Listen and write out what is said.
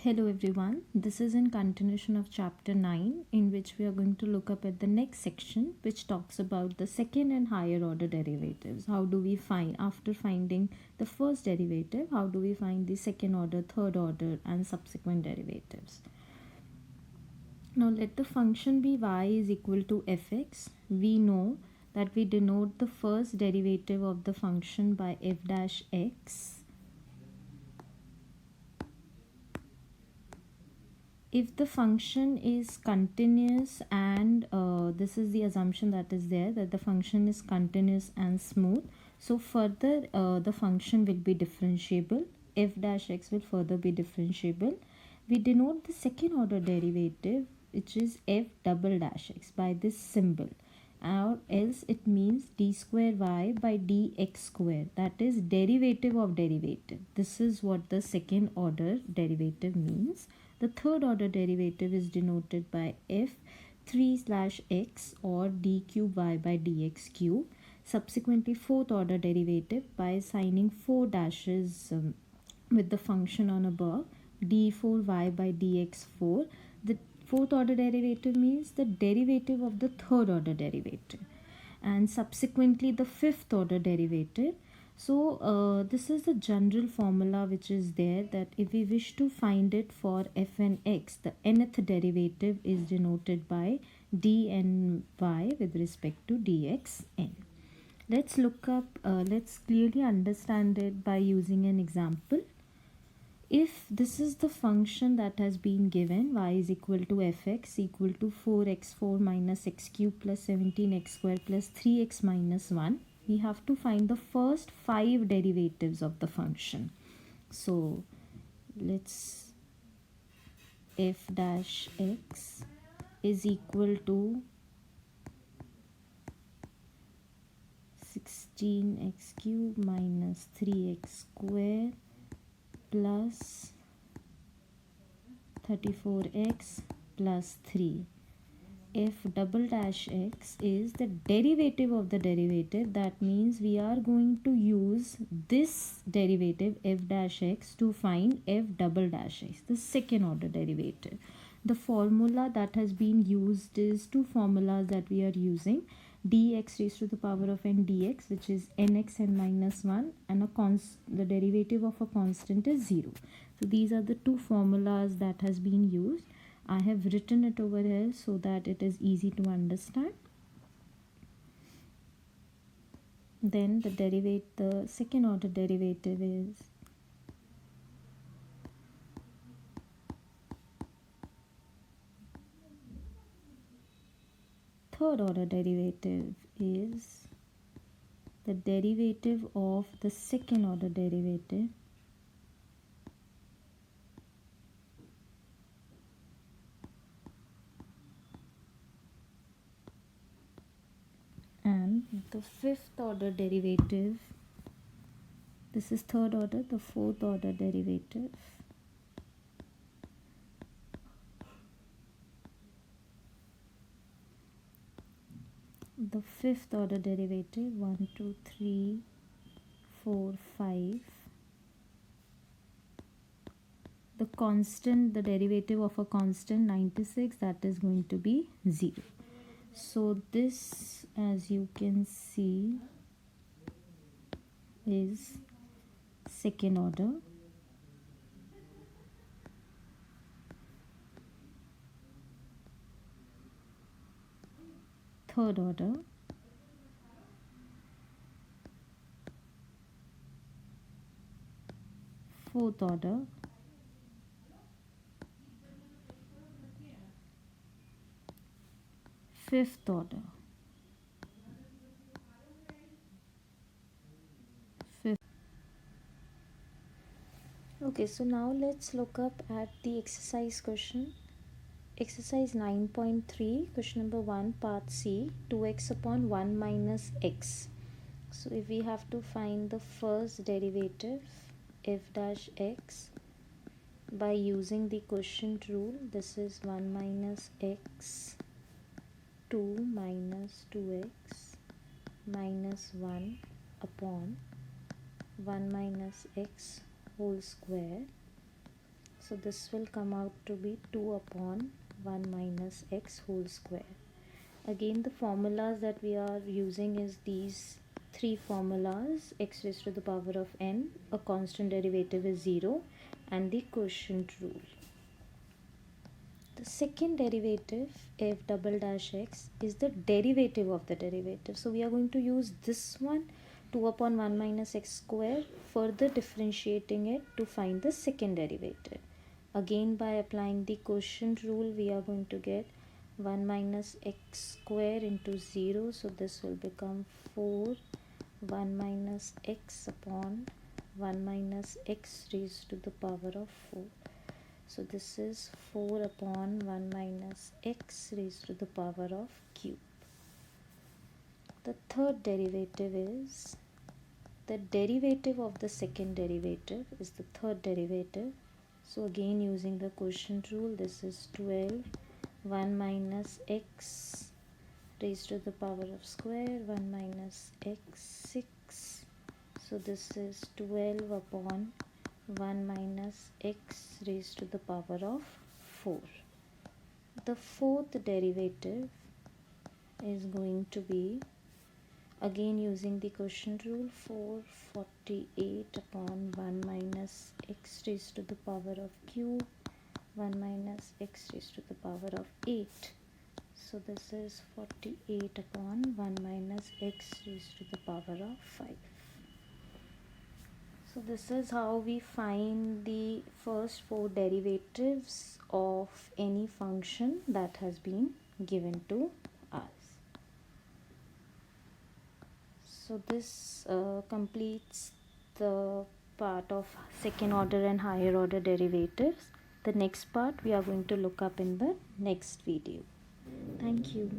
Hello everyone, this is in continuation of chapter 9 in which we are going to look up at the next section which talks about the second and higher order derivatives. How do we find, after finding the first derivative, how do we find the second order, third order and subsequent derivatives. Now let the function be y is equal to fx. We know that we denote the first derivative of the function by f dash x. If the function is continuous and this is the assumption that is there, that the function is continuous and smooth, so further the function will be differentiable. F dash x will further be differentiable. We denote the second order derivative, which is f double dash x, by this symbol, or else it means d square y by dx square, that is derivative of derivative. This is what the second order derivative means. The third order derivative is denoted by f 3 slash x or d cube y by dx cube. Subsequently, fourth order derivative by assigning 4 dashes with the function on above, d4y by dx4. The fourth order derivative means the derivative of the third order derivative, and subsequently the fifth order derivative. So this is the general formula which is there, that if we wish to find it for f and x, the nth derivative is denoted by d and y with respect to dx n. Let's look up, let's clearly understand it by using an example. If this is the function that has been given, y is equal to fx equal to 4x4 minus x cube plus 17x square plus 3x minus 1, we have to find the first 5 derivatives of the function. So let's f dash x is equal to 16x cube minus 3x square plus 34x plus 3. F double dash x is the derivative of the derivative. That means we are going to use this derivative f dash x to find f double dash x, the second order derivative. The formula that has been used is two formulas that we are using: dx raised to the power of n dx, which is nx n minus 1, and the derivative of a constant is 0. So these are the two formulas that has been used. I have written it over here so that it is easy to understand. Then the second order derivative is third order derivative is the derivative of the second order derivative and the fifth order derivative. This is third order, the fourth order derivative. The fifth order derivative, 1 2 3 4 5. The constant, the derivative of a constant 96, that is going to be 0. So this, as you can see, is second order. Third order. Fourth order. Fifth order. Okay, so now let's look up at the exercise question. Exercise 9.3, question number 1, part C, 2x upon 1 minus x. So if we have to find the first derivative, f dash x, by using the quotient rule, this is 1 minus x, 2 minus 2x minus 1 upon 1 minus x whole square. So this will come out to be 2 upon 1 minus x whole square. Again, the formulas that we are using is these three formulas: x raised to the power of n, a constant derivative is 0, and the quotient rule. The second derivative, f double dash x, is the derivative of the derivative. So we are going to use this one, 2 upon 1 minus x square, further differentiating it to find the second derivative. Again, by applying the quotient rule, we are going to get 1 minus x square into 0. So this will become 4, 1 minus x upon 1 minus x raised to the power of 4. So this is 4 upon 1 minus x raised to the power of cube. The third derivative is the derivative of the second derivative is the third derivative. So again, using the quotient rule, this is 12, 1 minus x raised to the power of square, 1 minus x, 6. So this is 12 upon 1 minus x raised to the power of 4. The fourth derivative is going to be, again using the quotient rule, 448 upon 1 minus x raised to the power of cube, 1 minus x raised to the power of 8. So this is 48 upon 1 minus x raised to the power of 5. So this is how we find the first four derivatives of any function that has been given to us. So this completes the part of second order and higher order derivatives. The next part we are going to look up in the next video. Thank you.